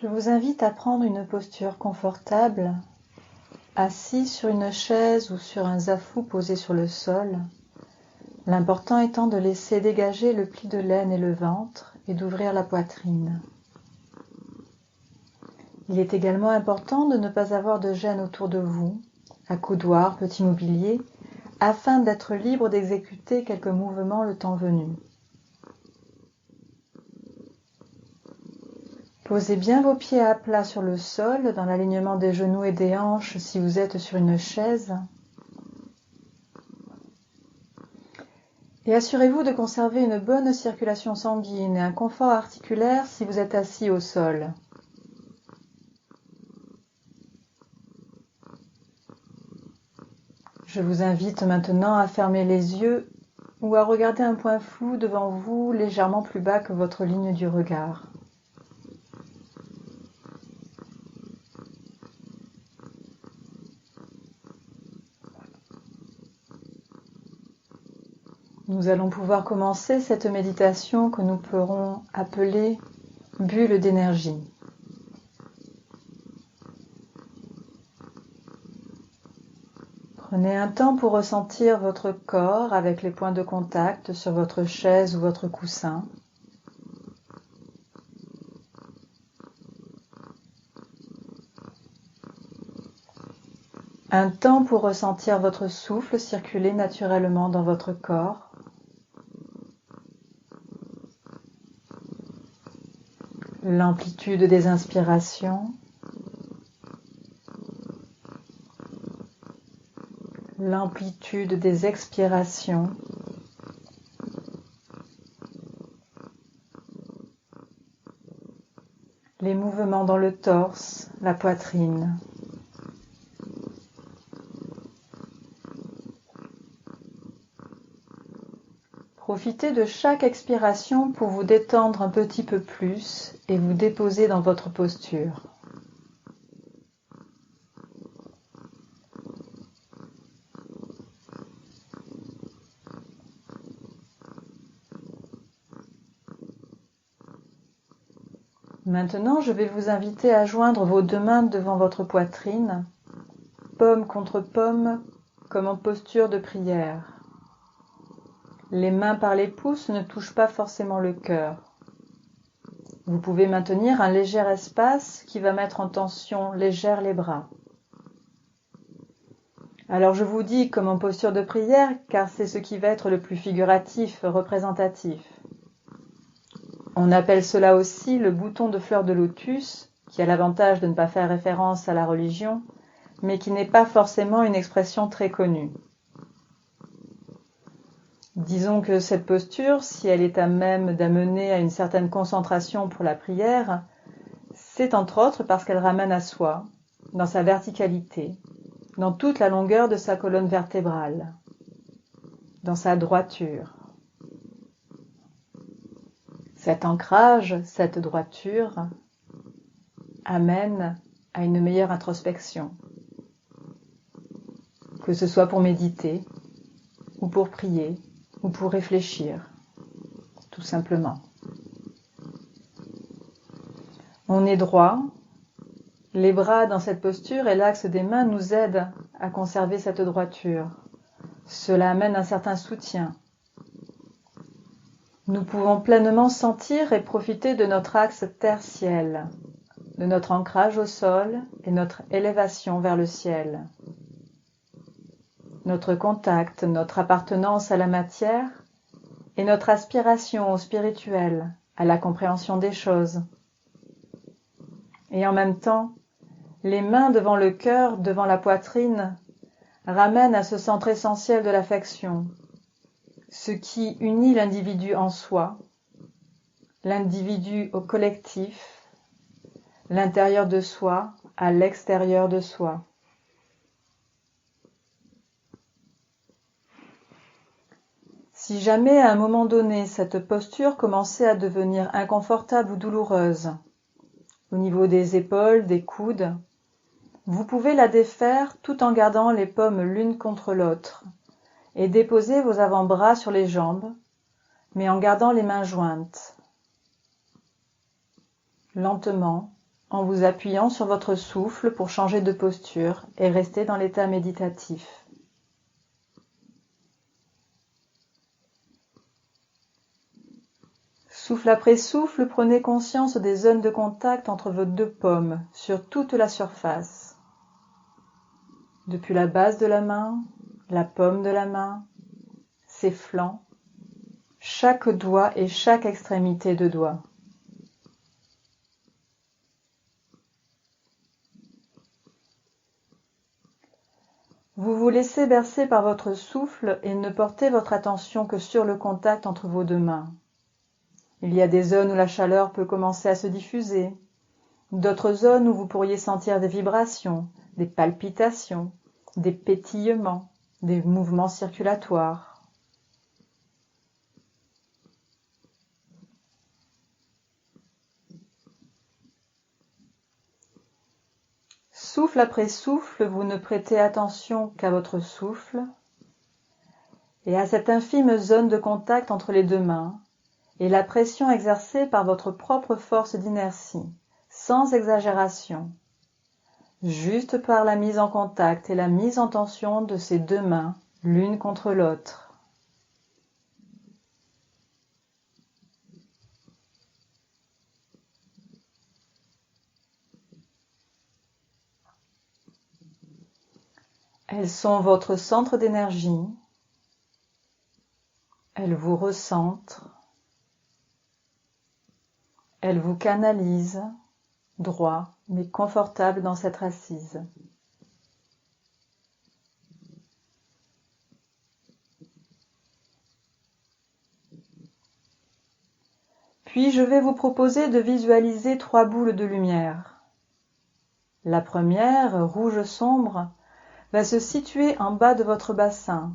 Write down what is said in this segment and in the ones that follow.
Je vous invite à prendre une posture confortable, assis sur une chaise ou sur un zafou posé sur le sol, l'important étant de laisser dégager le pli de l'aine et le ventre et d'ouvrir la poitrine. Il est également important de ne pas avoir de gêne autour de vous, accoudoir, petit mobilier, afin d'être libre d'exécuter quelques mouvements le temps venu. Posez bien vos pieds à plat sur le sol, dans l'alignement des genoux et des hanches si vous êtes sur une chaise. Et assurez-vous de conserver une bonne circulation sanguine et un confort articulaire si vous êtes assis au sol. Je vous invite maintenant à fermer les yeux ou à regarder un point flou devant vous, légèrement plus bas que votre ligne du regard. Nous allons pouvoir commencer cette méditation que nous pourrons appeler bulle d'énergie. Prenez un temps pour ressentir votre corps avec les points de contact sur votre chaise ou votre coussin. Un temps pour ressentir votre souffle circuler naturellement dans votre corps. L'amplitude des inspirations, l'amplitude des expirations, les mouvements dans le torse, la poitrine. Profitez de chaque expiration pour vous détendre un petit peu plus et vous déposer dans votre posture. Maintenant, je vais vous inviter à joindre vos deux mains devant votre poitrine, paume contre paume, comme en posture de prière. Les mains par les pouces ne touchent pas forcément le cœur. Vous pouvez maintenir un léger espace qui va mettre en tension légère les bras. Alors je vous dis comme en posture de prière, car c'est ce qui va être le plus figuratif, représentatif. On appelle cela aussi le bouton de fleur de lotus, qui a l'avantage de ne pas faire référence à la religion, mais qui n'est pas forcément une expression très connue. Disons que cette posture, si elle est à même d'amener à une certaine concentration pour la prière, c'est entre autres parce qu'elle ramène à soi, dans sa verticalité, dans toute la longueur de sa colonne vertébrale, dans sa droiture. Cet ancrage, cette droiture, amène à une meilleure introspection, que ce soit pour méditer, ou pour prier, ou pour réfléchir, tout simplement. On est droit, les bras dans cette posture et l'axe des mains nous aident à conserver cette droiture. Cela amène un certain soutien. Nous pouvons pleinement sentir et profiter de notre axe terre-ciel, de notre ancrage au sol et notre élévation vers le ciel. Notre contact, notre appartenance à la matière et notre aspiration au spirituel, à la compréhension des choses. Et en même temps, les mains devant le cœur, devant la poitrine, ramènent à ce centre essentiel de l'affection, ce qui unit l'individu en soi, l'individu au collectif, l'intérieur de soi à l'extérieur de soi. Si jamais à un moment donné cette posture commençait à devenir inconfortable ou douloureuse, au niveau des épaules, des coudes, vous pouvez la défaire tout en gardant les paumes l'une contre l'autre et déposer vos avant-bras sur les jambes, mais en gardant les mains jointes. Lentement, en vous appuyant sur votre souffle pour changer de posture et rester dans l'état méditatif. Souffle après souffle, prenez conscience des zones de contact entre vos deux paumes sur toute la surface. Depuis la base de la main, la paume de la main, ses flancs, chaque doigt et chaque extrémité de doigt. Vous vous laissez bercer par votre souffle et ne portez votre attention que sur le contact entre vos deux mains. Il y a des zones où la chaleur peut commencer à se diffuser, d'autres zones où vous pourriez sentir des vibrations, des palpitations, des pétillements, des mouvements circulatoires. Souffle après souffle, vous ne prêtez attention qu'à votre souffle et à cette infime zone de contact entre les deux mains et la pression exercée par votre propre force d'inertie, sans exagération, juste par la mise en contact et la mise en tension de ces deux mains l'une contre l'autre. Elles sont votre centre d'énergie, elles vous recentrent, elles vous canalisent, droit mais confortable dans cette assise. Puis je vais vous proposer de visualiser 3 boules de lumière. La première, rouge sombre, va se situer en bas de votre bassin,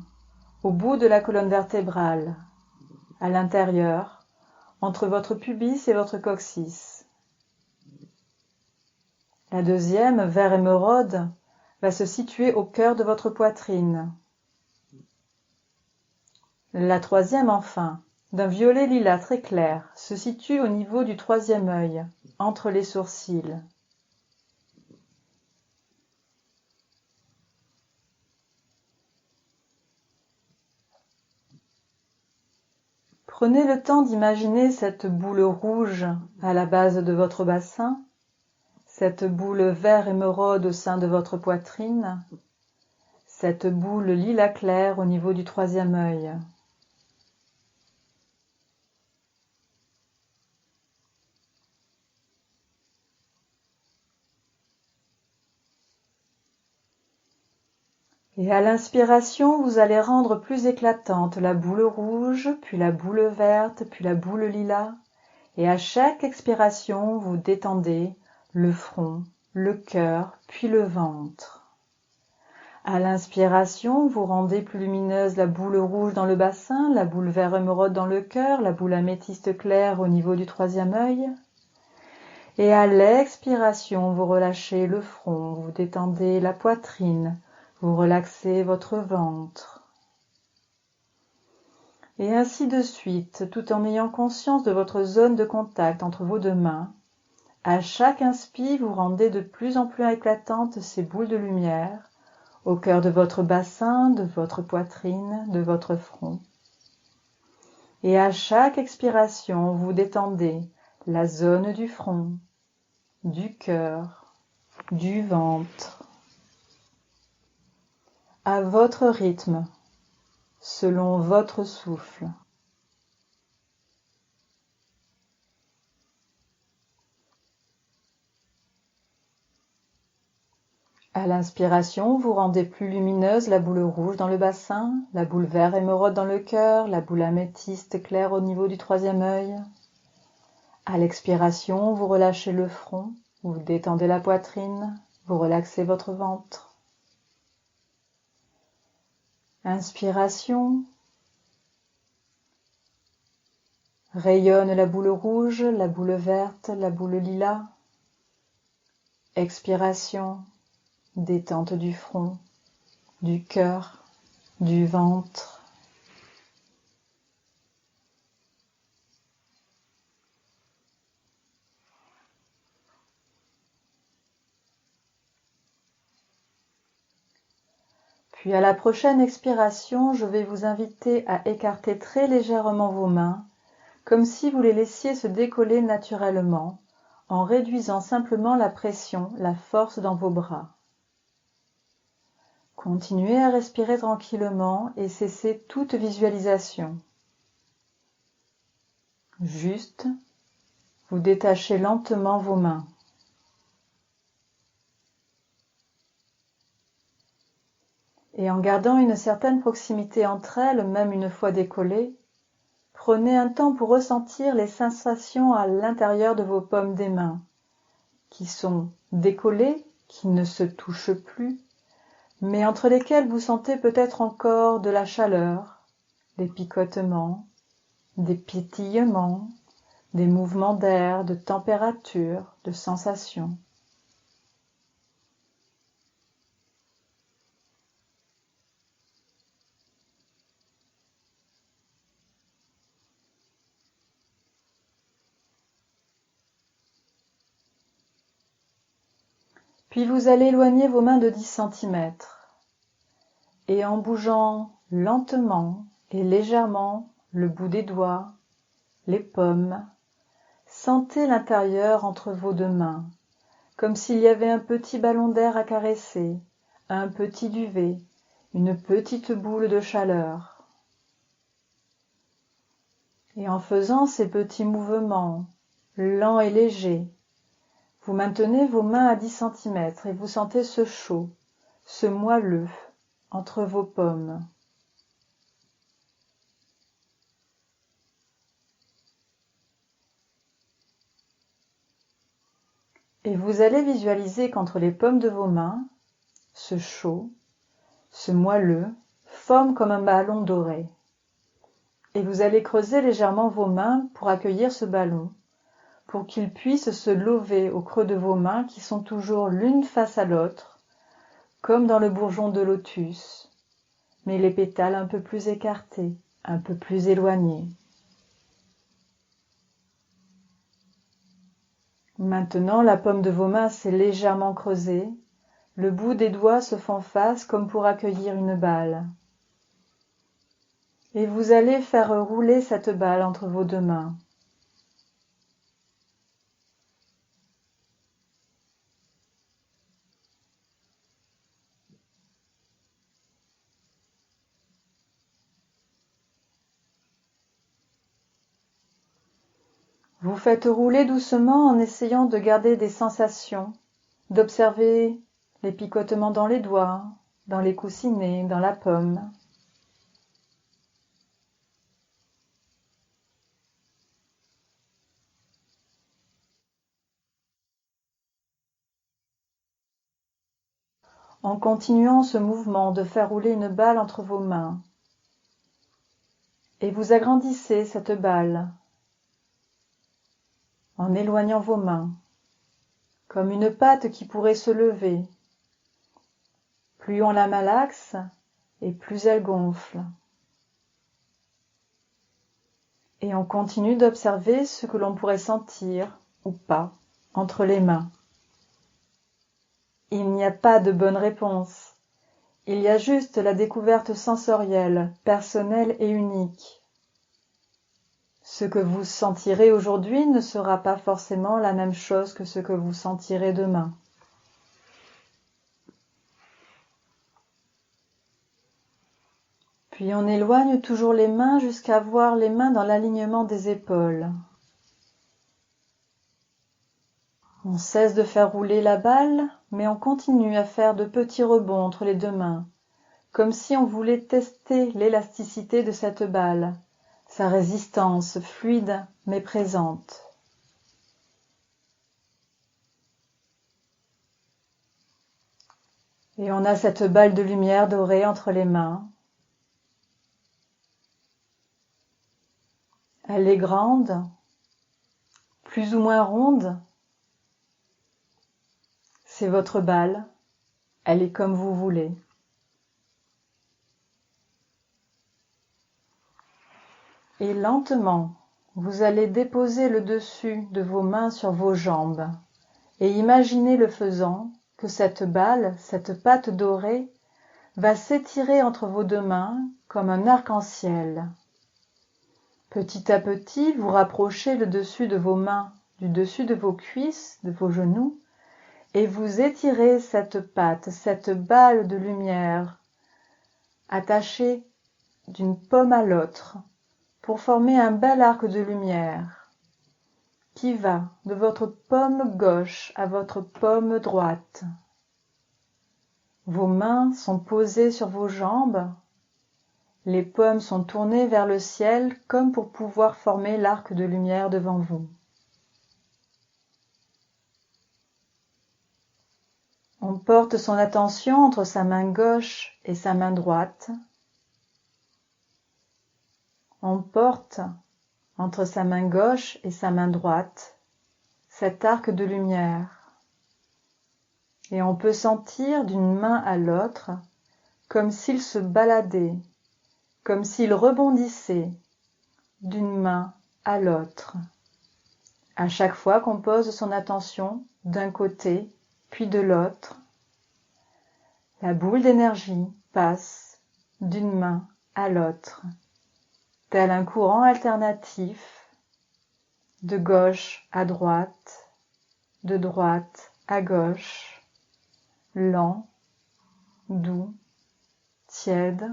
au bout de la colonne vertébrale, à l'intérieur, entre votre pubis et votre coccyx. La deuxième, vert émeraude, va se situer au cœur de votre poitrine. La troisième, enfin, d'un violet lilas très clair, se situe au niveau du troisième œil, entre les sourcils. Prenez le temps d'imaginer cette boule rouge à la base de votre bassin, cette boule vert émeraude au sein de votre poitrine, cette boule lilas clair au niveau du troisième œil. Et à l'inspiration, vous allez rendre plus éclatante la boule rouge, puis la boule verte, puis la boule lilas. Et à chaque expiration, vous détendez le front, le cœur, puis le ventre. À l'inspiration, vous rendez plus lumineuse la boule rouge dans le bassin, la boule vert émeraude dans le cœur, la boule améthyste claire au niveau du troisième œil. Et à l'expiration, vous relâchez le front, vous détendez la poitrine, vous relaxez votre ventre. Et ainsi de suite, tout en ayant conscience de votre zone de contact entre vos deux mains. À chaque inspire, vous rendez de plus en plus éclatantes ces boules de lumière au cœur de votre bassin, de votre poitrine, de votre front. Et à chaque expiration, vous détendez la zone du front, du cœur, du ventre. À votre rythme, selon votre souffle. À l'inspiration, vous rendez plus lumineuse la boule rouge dans le bassin, la boule vert émeraude dans le cœur, la boule améthyste claire au niveau du troisième œil. À l'expiration, vous relâchez le front, vous détendez la poitrine, vous relaxez votre ventre. Inspiration. Rayonne la boule rouge, la boule verte, la boule lilas. Expiration. Détente du front, du cœur, du ventre. Puis à la prochaine expiration, je vais vous inviter à écarter très légèrement vos mains, comme si vous les laissiez se décoller naturellement, en réduisant simplement la pression, la force dans vos bras. Continuez à respirer tranquillement et cessez toute visualisation. Juste, vous détachez lentement vos mains. Et en gardant une certaine proximité entre elles, même une fois décollées, prenez un temps pour ressentir les sensations à l'intérieur de vos paumes des mains, qui sont décollées, qui ne se touchent plus, mais entre lesquelles vous sentez peut-être encore de la chaleur, des picotements, des pétillements, des mouvements d'air, de température, de sensations. Puis vous allez éloigner vos mains de 10 cm et en bougeant lentement et légèrement le bout des doigts, les paumes, sentez l'intérieur entre vos deux mains, comme s'il y avait un petit ballon d'air à caresser, un petit duvet, une petite boule de chaleur. Et en faisant ces petits mouvements, lents et légers, vous maintenez vos mains à 10 cm et vous sentez ce chaud, ce moelleux entre vos paumes. Et vous allez visualiser qu'entre les paumes de vos mains, ce chaud, ce moelleux, forme comme un ballon doré. Et vous allez creuser légèrement vos mains pour accueillir ce ballon, pour qu'il puisse se lever au creux de vos mains qui sont toujours l'une face à l'autre, comme dans le bourgeon de lotus, mais les pétales un peu plus écartés, un peu plus éloignés. Maintenant, la paume de vos mains s'est légèrement creusée, le bout des doigts se font face comme pour accueillir une balle. Et vous allez faire rouler cette balle entre vos deux mains. Vous faites rouler doucement en essayant de garder des sensations, d'observer les picotements dans les doigts, dans les coussinets, dans la paume. En continuant ce mouvement de faire rouler une balle entre vos mains. Et vous agrandissez cette balle en éloignant vos mains, comme une patte qui pourrait se lever. Plus on la malaxe, et plus elle gonfle. Et on continue d'observer ce que l'on pourrait sentir, ou pas, entre les mains. Il n'y a pas de bonne réponse. Il y a juste la découverte sensorielle, personnelle et unique. Ce que vous sentirez aujourd'hui ne sera pas forcément la même chose que ce que vous sentirez demain. Puis on éloigne toujours les mains jusqu'à voir les mains dans l'alignement des épaules. On cesse de faire rouler la balle, mais on continue à faire de petits rebonds entre les deux mains, comme si on voulait tester l'élasticité de cette balle, sa résistance fluide mais présente. Et on a cette balle de lumière dorée entre les mains. Elle est grande, plus ou moins ronde. C'est votre balle, elle est comme vous voulez. Et lentement, vous allez déposer le dessus de vos mains sur vos jambes et imaginez le faisant que cette balle, cette patte dorée, va s'étirer entre vos deux mains comme un arc-en-ciel. Petit à petit, vous rapprochez le dessus de vos mains du dessus de vos cuisses, de vos genoux, et vous étirez cette patte, cette balle de lumière, attachée d'une paume à l'autre, pour former un bel arc de lumière qui va de votre paume gauche à votre paume droite. Vos mains sont posées sur vos jambes, les paumes sont tournées vers le ciel comme pour pouvoir former l'arc de lumière devant vous. On porte son attention entre sa main gauche et sa main droite. On porte entre sa main gauche et sa main droite cet arc de lumière. Et on peut sentir d'une main à l'autre comme s'il se baladait, comme s'il rebondissait d'une main à l'autre. À chaque fois qu'on pose son attention d'un côté puis de l'autre, la boule d'énergie passe d'une main à l'autre, tel un courant alternatif, de gauche à droite, de droite à gauche, lent, doux, tiède.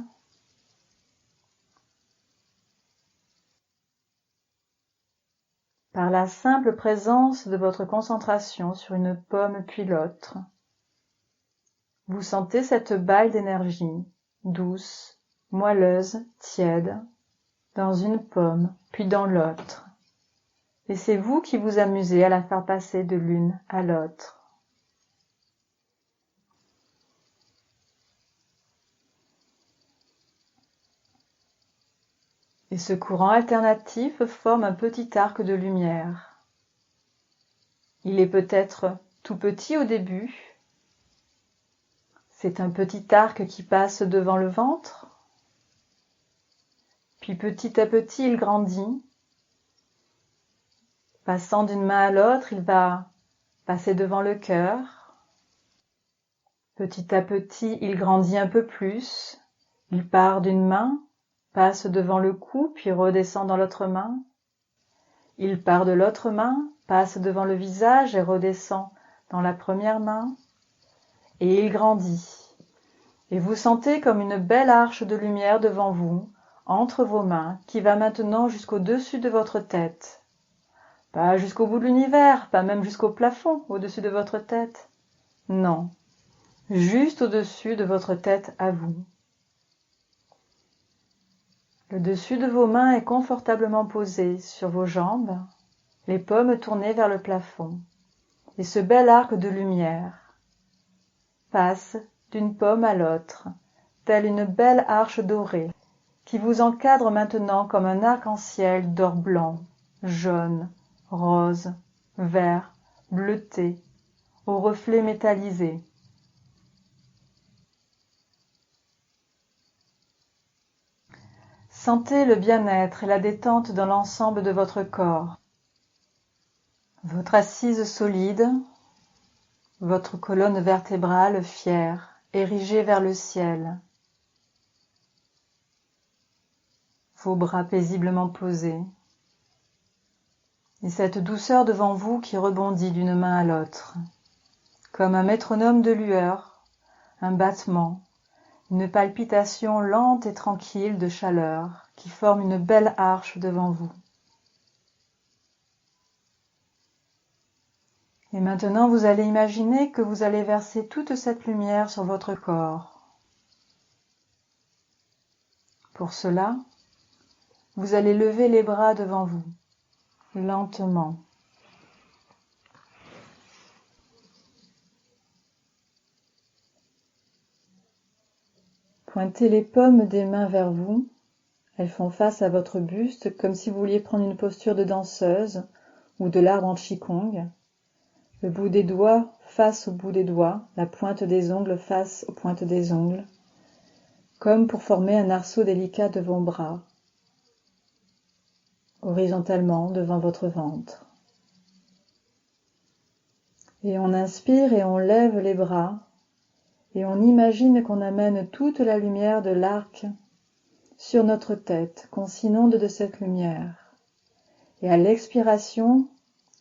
Par la simple présence de votre concentration sur une paume puis l'autre, vous sentez cette balle d'énergie, douce, moelleuse, tiède, dans une paume puis dans l'autre. Et c'est vous qui vous amusez à la faire passer de l'une à l'autre. Et ce courant alternatif forme un petit arc de lumière. Il est peut-être tout petit au début. C'est un petit arc qui passe devant le ventre. Puis petit à petit, il grandit. Passant d'une main à l'autre, il va passer devant le cœur. Petit à petit, il grandit un peu plus. Il part d'une main, passe devant le cou, puis redescend dans l'autre main. Il part de l'autre main, passe devant le visage et redescend dans la première main. Et il grandit. Et vous sentez comme une belle arche de lumière devant vous, entre vos mains, qui va maintenant jusqu'au-dessus de votre tête. Pas jusqu'au bout de l'univers, pas même jusqu'au plafond au-dessus de votre tête. Non, juste au-dessus de votre tête à vous. Le dessus de vos mains est confortablement posé sur vos jambes, les paumes tournées vers le plafond. Et ce bel arc de lumière passe d'une paume à l'autre, telle une belle arche dorée, qui vous encadre maintenant comme un arc-en-ciel d'or blanc, jaune, rose, vert, bleuté, aux reflets métallisés. Sentez le bien-être et la détente dans l'ensemble de votre corps. Votre assise solide, votre colonne vertébrale fière, érigée vers le ciel. Vos bras paisiblement posés. Et cette douceur devant vous qui rebondit d'une main à l'autre, comme un métronome de lueur, un battement, une palpitation lente et tranquille de chaleur qui forme une belle arche devant vous. Et maintenant, vous allez imaginer que vous allez verser toute cette lumière sur votre corps. Pour cela, vous allez lever les bras devant vous, lentement. Pointez les paumes des mains vers vous. Elles font face à votre buste comme si vous vouliez prendre une posture de danseuse ou de l'arbre en qigong. Le bout des doigts face au bout des doigts, la pointe des ongles face aux pointes des ongles, comme pour former un arceau délicat de vos bras, horizontalement devant votre ventre. Et on inspire et on lève les bras, Et on imagine qu'on amène toute la lumière de l'arc sur notre tête, qu'on s'inonde de cette lumière. Et à l'expiration,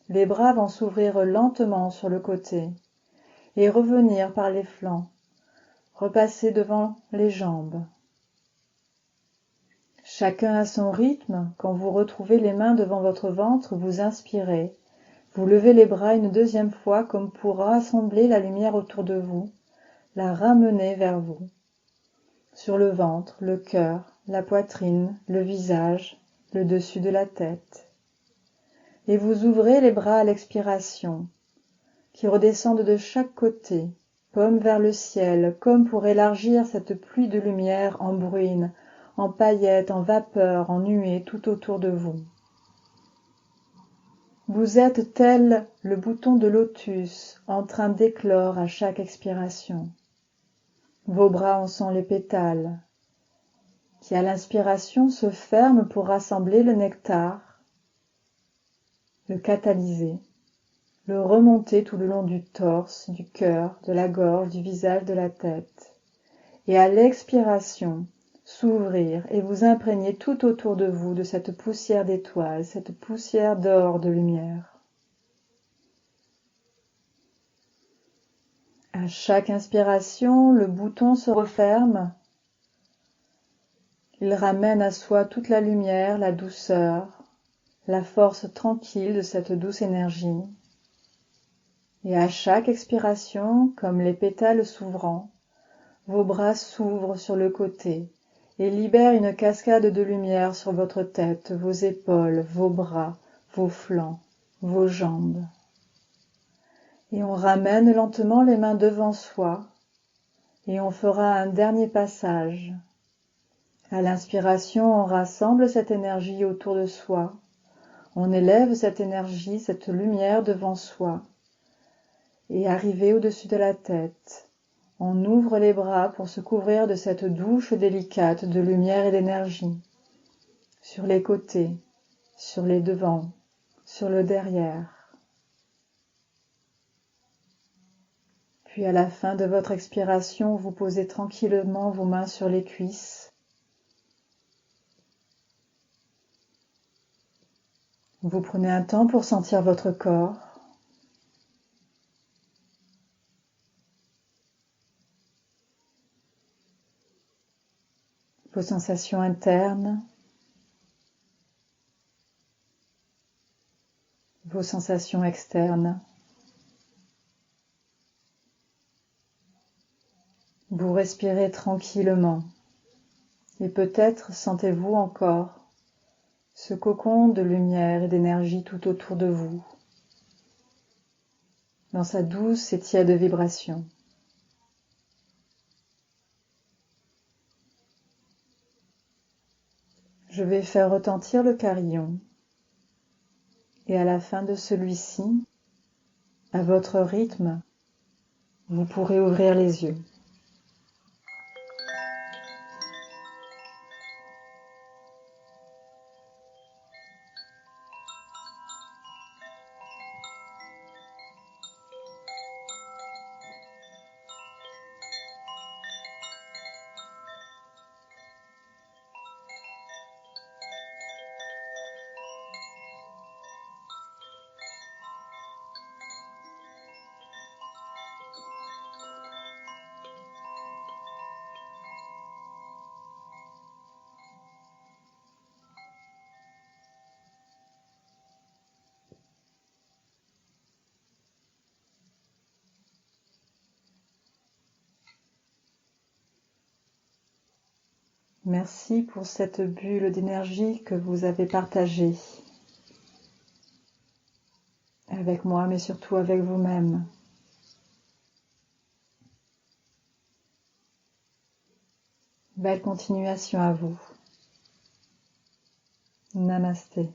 les bras vont s'ouvrir lentement sur le côté et revenir par les flancs, repasser devant les jambes. Chacun à son rythme, quand vous retrouvez les mains devant votre ventre, vous inspirez. Vous levez les bras une deuxième fois comme pour rassembler la lumière autour de vous, la ramener vers vous. Sur le ventre, le cœur, la poitrine, le visage, le dessus de la tête. Et vous ouvrez les bras à l'expiration, qui redescendent de chaque côté, paume vers le ciel, comme pour élargir cette pluie de lumière en bruine, en paillettes, en vapeur, en nuées tout autour de vous. Vous êtes tel le bouton de lotus en train d'éclore à chaque expiration. Vos bras en sont les pétales, qui à l'inspiration se ferment pour rassembler le nectar, le catalyser, le remonter tout le long du torse, du cœur, de la gorge, du visage, de la tête. Et à l'expiration, s'ouvrir et vous imprégner tout autour de vous de cette poussière d'étoiles, cette poussière d'or, de lumière. À chaque inspiration, le bouton se referme. Il ramène à soi toute la lumière, la douceur, la force tranquille de cette douce énergie. Et à chaque expiration, comme les pétales s'ouvrant, vos bras s'ouvrent sur le côté et libèrent une cascade de lumière sur votre tête, vos épaules, vos bras, vos flancs, vos jambes. Et on ramène lentement les mains devant soi et on fera un dernier passage. À l'inspiration, on rassemble cette énergie autour de soi. On élève cette énergie, cette lumière devant soi. Et arrivé au-dessus de la tête, on ouvre les bras pour se couvrir de cette douche délicate de lumière et d'énergie. Sur les côtés, sur les devants, sur le derrière. Puis à la fin de votre expiration, vous posez tranquillement vos mains sur les cuisses. Vous prenez un temps pour sentir votre corps. Vos sensations internes. Vos sensations externes. Vous respirez tranquillement et peut-être sentez-vous encore ce cocon de lumière et d'énergie tout autour de vous, dans sa douce et tiède vibration. Je vais faire retentir le carillon et à la fin de celui-ci, à votre rythme, vous pourrez ouvrir les yeux. Merci pour cette bulle d'énergie que vous avez partagée avec moi, mais surtout avec vous-même. Belle continuation à vous. Namasté.